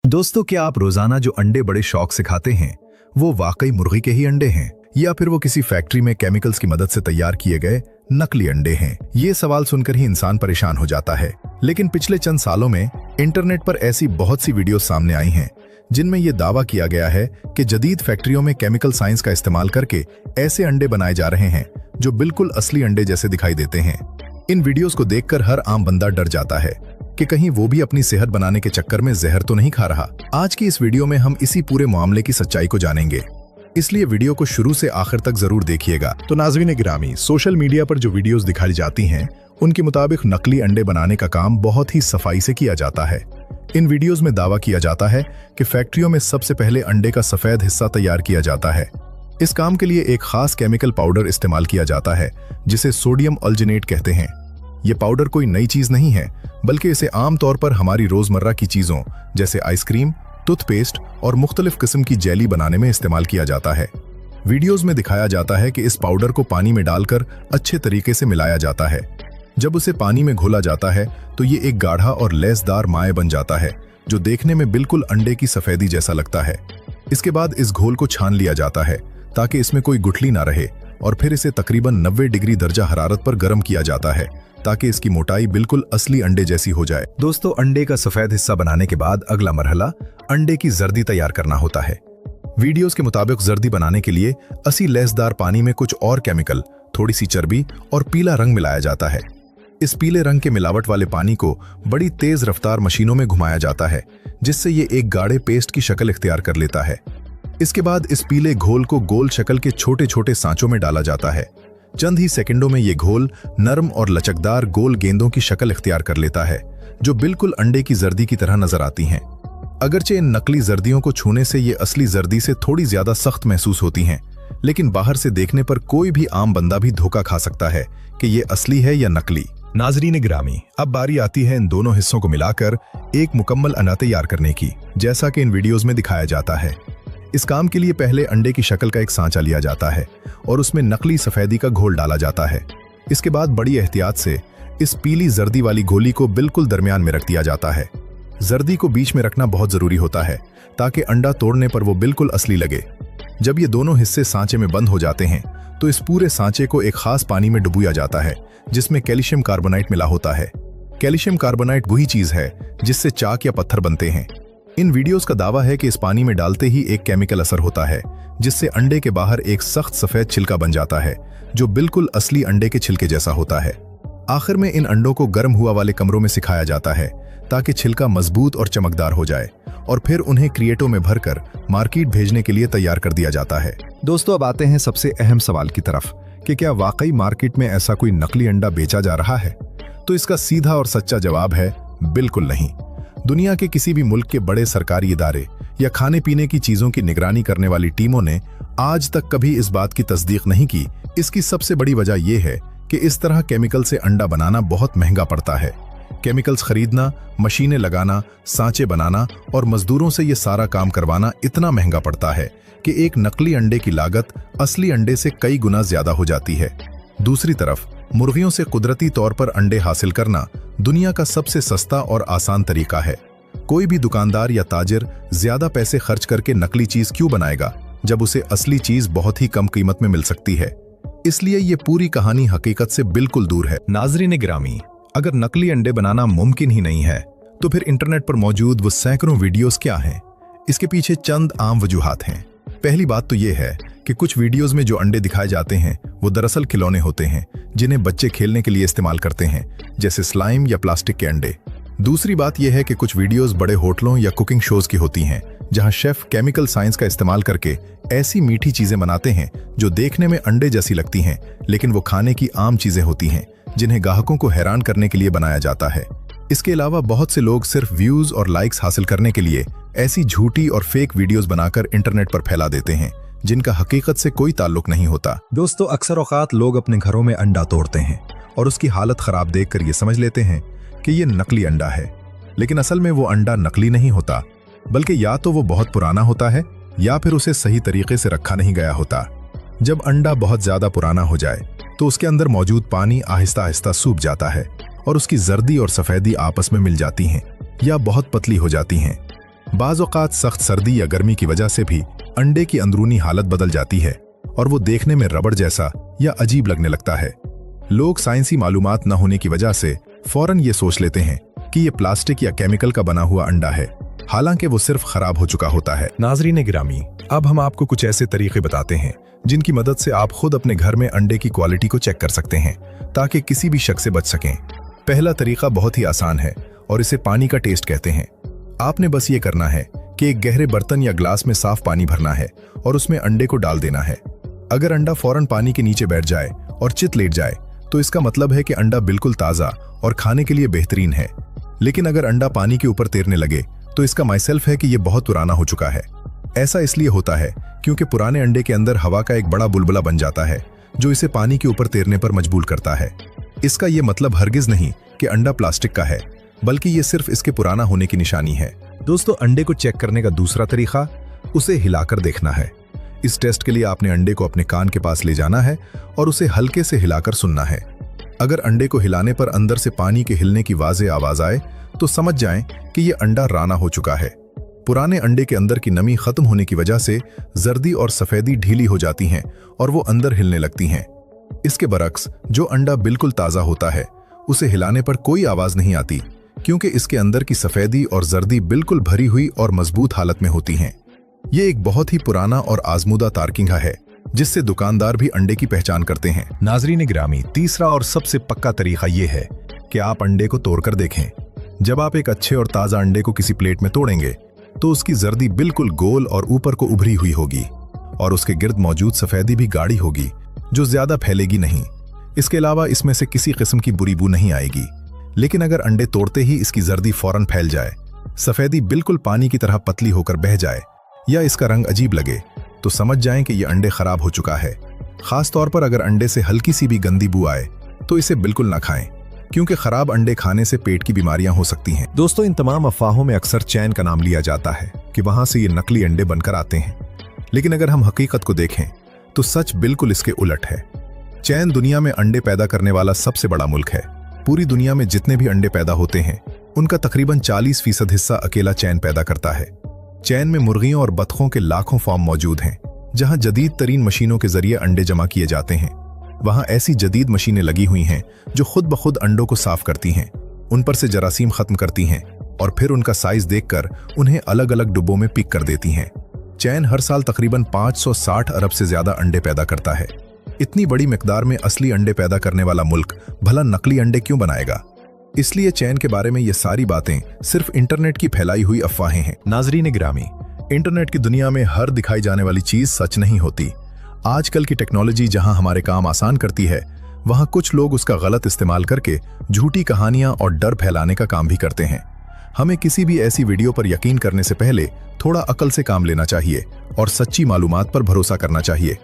दोस्तों, क्या आप रोजाना जो अंडे बड़े शौक से खाते हैं वो वाकई मुर्गी के ही अंडे हैं या फिर वो किसी फैक्ट्री में केमिकल्स की मदद से तैयार किए गए नकली अंडे हैं? ये सवाल सुनकर ही इंसान परेशान हो जाता है। लेकिन पिछले चंद सालों में इंटरनेट पर ऐसी बहुत सी वीडियो सामने आई हैं जिनमें यह दावा किया गया है कि जदीद फैक्ट्रियों में केमिकल साइंस का इस्तेमाल करके ऐसे अंडे बनाए जा रहे हैं जो बिल्कुल असली अंडे जैसे दिखाई देते हैं। इन वीडियोस को देखकर हर आम बंदा डर जाता है कि कहीं वो भी अपनी सेहत बनाने के चक्कर में जहर तो नहीं खा रहा। आज की इस वीडियो में हम इसी पूरे मामले की सच्चाई को जानेंगे, इसलिए वीडियो को शुरू से आखिर तक जरूर देखिएगा। तो नाज़रीन गिरामी, सोशल मीडिया पर जो वीडियोस दिखाई जाती हैं उनके मुताबिक नकली अंडे बनाने का काम बहुत ही सफाई से किया जाता है। इन वीडियोस में दावा किया जाता है कि फैक्ट्रियों में सबसे पहले अंडे का सफेद हिस्सा तैयार किया जाता है। इस काम के लिए एक खास केमिकल पाउडर इस्तेमाल किया जाता है जिसे सोडियम अल्जिनेट कहते हैं। ये पाउडर कोई नई चीज नहीं है, बल्कि इसे आमतौर पर हमारी रोजमर्रा की चीजों जैसे आइसक्रीम, टूथपेस्ट और मुख्तलिफ किस्म की जेली बनाने में इस्तेमाल किया जाता है। वीडियोस में दिखाया जाता है कि इस पाउडर को पानी में डालकर अच्छे तरीके से मिलाया जाता है। जब उसे पानी में घोला जाता है तो ये एक गाढ़ा और लेसदार माए बन जाता है जो देखने में बिल्कुल अंडे की सफेदी जैसा लगता है। इसके बाद इस घोल को छान लिया जाता है ताकि इसमें कोई गुठली ना रहे और फिर इसे तकरीबन 90 डिग्री दर्जा हरारत पर गर्म किया जाता है ताकि इसकी मोटाई बिल्कुल असली अंडे जैसी हो जाए। दोस्तों, अंडे का सफेद हिस्सा बनाने के बाद अगला मरहला अंडे की जर्दी तैयार करना होता है। वीडियोस के मुताबिक जर्दी बनाने के लिए असी लेसदार पानी में कुछ और केमिकल, थोड़ी सी चर्बी और पीला रंग मिलाया जाता है। इस पीले रंग के मिलावट वाले पानी को बड़ी तेज रफ्तार मशीनों में घुमाया जाता है जिससे ये एक गाढ़े पेस्ट की शक्ल इख्तियार कर लेता है। इसके बाद इस पीले घोल को गोल शक्ल के छोटे छोटे सांचों में डाला जाता है। चंद ही सेकंडों में ये घोल नरम और लचकदार गोल गेंदों की शक्ल इख्तियार कर लेता है जो बिल्कुल अंडे की जर्दी की तरह नजर आती हैं। अगरचे इन नकली जर्दियों को छूने से ये असली जर्दी से थोड़ी ज्यादा सख्त महसूस होती हैं, लेकिन बाहर से देखने पर कोई भी आम बंदा भी धोखा खा सकता है कि ये असली है या नकली। नाजरीन गिरामी, अब बारी आती है इन दोनों हिस्सों को मिलाकर एक मुकम्मल अंडा तैयार करने की, जैसा कि इन वीडियोज में दिखाया जाता है। इस काम के लिए पहले अंडे की शक्ल का एक सांचा लिया जाता है और उसमें नकली सफेदी का घोल डाला जाता है। इसके बाद बड़ी एहतियात से इस पीली जर्दी वाली गोली को बिल्कुल दरमियान में रख दिया जाता है। जर्दी को बीच में रखना बहुत जरूरी होता है ताकि अंडा तोड़ने पर वो बिल्कुल असली लगे। जब ये दोनों हिस्से सांचे में बंद हो जाते हैं तो इस पूरे सांचे को एक खास पानी में डुबोया जाता है जिसमें कैल्शियम कार्बोनाइट मिला होता है। कैल्शियम कार्बोनाइट वही चीज है जिससे चाक या पत्थर बनते हैं। इन वीडियोस का दावा है कि इस पानी में डालते ही एक केमिकल असर होता है जिससे अंडे के बाहर एक सख्त सफेद छिलका बन जाता है जो बिल्कुल असली अंडे के छिलके जैसा होता है। आखिर में इन अंडों को गर्म हुआ वाले कमरों में सिखाया जाता है ताकि छिलका मजबूत और चमकदार हो जाए और फिर उन्हें क्रिएटो में भरकर मार्केट भेजने के लिए तैयार कर दिया जाता है। दोस्तों, अब आते हैं सबसे अहम सवाल की तरफ कि क्या वाकई मार्केट में ऐसा कोई नकली अंडा बेचा जा रहा है? तो इसका सीधा और सच्चा जवाब है बिल्कुल नहीं। दुनिया के किसी भी मुल्क के बड़े सरकारी इदारे या खाने पीने की चीजों की निगरानी करने वाली टीमों ने आज तक कभी इस बात की तस्दीक नहीं की। इसकी सबसे बड़ी वजह यह है कि इस तरह केमिकल से अंडा बनाना बहुत महंगा पड़ता है। केमिकल्स खरीदना, मशीनें लगाना, सांचे बनाना और मजदूरों से यह सारा काम करवाना इतना महंगा पड़ता है कि एक नकली अंडे की लागत असली अंडे से कई गुना ज्यादा हो जाती है। दूसरी तरफ मुर्गियों से कुदरती तौर पर अंडे हासिल करना दुनिया का सबसे सस्ता और आसान तरीका है। कोई भी दुकानदार या ताजिर ज्यादा पैसे खर्च करके नकली चीज क्यों बनाएगा जब उसे असली चीज बहुत ही कम कीमत में मिल सकती है? इसलिए ये पूरी कहानी हकीकत से बिल्कुल दूर है। नाजरीन गिरामी, अगर नकली अंडे बनाना मुमकिन ही नहीं है तो फिर इंटरनेट पर मौजूद वो सैकड़ों वीडियोस क्या हैं? इसके पीछे चंद आम वजूहात हैं। पहली बात तो ये है कि कुछ वीडियोस में जो अंडे दिखाए जाते हैं वो दरअसल खिलौने होते हैं जिन्हें बच्चे खेलने के लिए इस्तेमाल करते हैं, जैसे स्लाइम या प्लास्टिक के अंडे। दूसरी बात यह है कि कुछ वीडियोस बड़े होटलों या कुकिंग शोज की होती हैं जहां शेफ केमिकल साइंस का इस्तेमाल करके ऐसी मीठी चीजें बनाते हैं जो देखने में अंडे जैसी लगती हैं, लेकिन वो खाने की आम चीजें होती हैं जिन्हें ग्राहकों को हैरान करने के लिए बनाया जाता है। इसके अलावा बहुत से लोग सिर्फ व्यूज और लाइक्स हासिल करने के लिए ऐसी झूठी और फेक वीडियोस बनाकर इंटरनेट पर फैला देते हैं जिनका हकीकत से कोई ताल्लुक नहीं होता। दोस्तों, अक्सर औकात लोग अपने घरों में अंडा तोड़ते हैं और उसकी हालत खराब देखकर ये समझ लेते हैं कि ये नकली अंडा है, लेकिन असल में वो अंडा नकली नहीं होता, बल्कि या तो वो बहुत पुराना होता है या फिर उसे सही तरीके से रखा नहीं गया होता। जब अंडा बहुत ज्यादा पुराना हो जाए तो उसके अंदर मौजूद पानी आहिस्ता आहिस्ता सूख जाता है और उसकी जर्दी और सफेदी आपस में मिल जाती हैं या बहुत पतली हो जाती हैं। बाज़ औक़ात सख्त सर्दी या गर्मी की वजह से भी अंडे की अंदरूनी हालत बदल जाती है और वो देखने में रबड़ जैसा या अजीब लगने लगता है। लोग साइंसी मालूमात न होने की वजह से फौरन ये सोच लेते हैं कि ये प्लास्टिक या केमिकल का बना हुआ अंडा है, हालांकि वो सिर्फ खराब हो चुका होता है। नाज़रीन गिरामी, अब हम आपको कुछ ऐसे तरीके बताते हैं जिनकी मदद से आप खुद अपने घर में अंडे की क्वालिटी को चेक कर सकते हैं ताकि किसी भी शक से बच सकें। पहला तरीका बहुत ही आसान है और इसे पानी का टेस्ट कहते हैं। आपने बस ये करना है कि एक गहरे बर्तन या ग्लास में साफ पानी भरना है और उसमें अंडे को डाल देना है। अगर अंडा फौरन पानी के नीचे बैठ जाए और चित लेट जाए तो इसका मतलब है कि अंडा बिल्कुल ताज़ा और खाने के लिए बेहतरीन है। लेकिन अगर अंडा पानी के ऊपर तैरने लगे तो इसका माइसेल्फ है कि यह बहुत पुराना हो चुका है। ऐसा इसलिए होता है क्योंकि पुराने अंडे के अंदर हवा का एक बड़ा बुलबुला बन जाता है जो इसे पानी के ऊपर तैरने पर मजबूर करता है। इसका यह मतलब हरगिज नहीं कि अंडा प्लास्टिक का है, बल्कि ये सिर्फ इसके पुराना होने की निशानी है। दोस्तों, अंडे को चेक करने का दूसरा तरीका उसे हिलाकर देखना है। इस टेस्ट के लिए आपने अंडे को अपने कान के पास ले जाना है और उसे हल्के से हिलाकर सुनना है। अगर अंडे को हिलाने पर अंदर से पानी के हिलने की वाज़ेह आवाज आए तो समझ जाएं कि यह अंडा राना हो चुका है। पुराने अंडे के अंदर की नमी खत्म होने की वजह से जर्दी और सफेदी ढीली हो जाती हैं और वो अंदर हिलने लगती हैं। इसके बरक्स जो अंडा बिल्कुल ताज़ा होता है उसे हिलाने पर कोई आवाज नहीं आती क्योंकि इसके अंदर की सफेदी और जर्दी बिल्कुल भरी हुई और मजबूत हालत में होती हैं। ये एक बहुत ही पुराना और आजमूदा तारकिंगा है जिससे दुकानदार भी अंडे की पहचान करते हैं। नाज़रीन गिरामी, तीसरा और सबसे पक्का तरीका ये है कि आप अंडे को तोड़कर देखें। जब आप एक अच्छे और ताज़ा अंडे को किसी प्लेट में तोड़ेंगे तो उसकी जर्दी बिल्कुल गोल और ऊपर को उभरी हुई होगी और उसके गिर्द मौजूद सफेदी भी गाढ़ी होगी जो ज्यादा फैलेगी नहीं। इसके अलावा इसमें से किसी किस्म की बुरी बू नहीं आएगी। लेकिन अगर अंडे तोड़ते ही इसकी जर्दी फौरन फैल जाए, सफेदी बिल्कुल पानी की तरह पतली होकर बह जाए या इसका रंग अजीब लगे तो समझ जाएं कि यह अंडे खराब हो चुका है। खास तौर पर अगर अंडे से हल्की सी भी गंदी बू आए तो इसे बिल्कुल ना खाएं क्योंकि खराब अंडे खाने से पेट की बीमारियां हो सकती हैं। दोस्तों, इन तमाम अफवाहों में अक्सर चैन का नाम लिया जाता है कि वहां से ये नकली अंडे बनकर आते हैं, लेकिन अगर हम हकीकत को देखें तो सच बिल्कुल इसके उलट है। चैन दुनिया में अंडे पैदा करने वाला सबसे बड़ा मुल्क है। पूरी दुनिया में जितने भी अंडे पैदा होते हैं उनका तकरीबन 40% हिस्सा अकेला चैन पैदा करता है। चैन में मुर्गियों और बतखों के लाखों फार्म मौजूद हैं जहां जदीद तरीन मशीनों के जरिए अंडे जमा किए जाते हैं। वहां ऐसी जदीद मशीनें लगी हुई हैं जो खुद ब खुद अंडों को साफ करती हैं, उन पर से जरासीम खत्म करती हैं और फिर उनका साइज देखकर उन्हें अलग अलग डिब्बों में पिक कर देती हैं। चैन हर साल तकरीबन 560 अरब से ज्यादा अंडे पैदा करता है। इतनी बड़ी मिकदार में असली अंडे पैदा करने वाला मुल्क भला नकली अंडे क्यों बनाएगा? इसलिए चैन के बारे में ये सारी बातें सिर्फ इंटरनेट की फैलाई हुई अफवाहें हैं। नाज़रीन गिरामी, इंटरनेट की दुनिया में हर दिखाई जाने वाली चीज सच नहीं होती। आजकल की टेक्नोलॉजी जहां हमारे काम आसान करती है, वहां कुछ लोग उसका गलत इस्तेमाल करके झूठी कहानियां और डर फैलाने का काम भी करते हैं। हमें किसी भी ऐसी वीडियो पर यकीन करने से पहले थोड़ा अकल से काम लेना चाहिए और सच्ची मालूमात पर भरोसा करना चाहिए।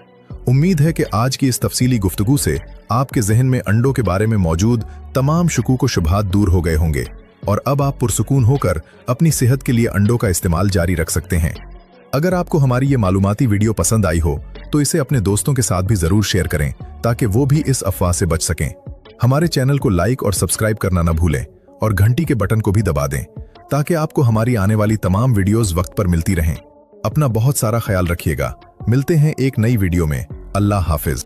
उम्मीद है कि आज की इस तफसीली गुफ्तगू से आपके जहन में अंडों के बारे में मौजूद तमाम शुकूक व शुबहात दूर हो गए होंगे और अब आप पुरसुकून होकर अपनी सेहत के लिए अंडों का इस्तेमाल जारी रख सकते हैं। अगर आपको हमारी ये मालूमाती वीडियो पसंद आई हो तो इसे अपने दोस्तों के साथ भी जरूर शेयर करें ताकि वो भी इस अफवाह से बच सकें। हमारे चैनल को लाइक और सब्सक्राइब करना न भूलें और घंटी के बटन को भी दबा दें ताकि आपको हमारी आने वाली तमाम वीडियोस वक्त पर मिलती रहें। अपना बहुत सारा ख्याल रखिएगा। मिलते हैं एक नई वीडियो में। अल्लाह हाफिज।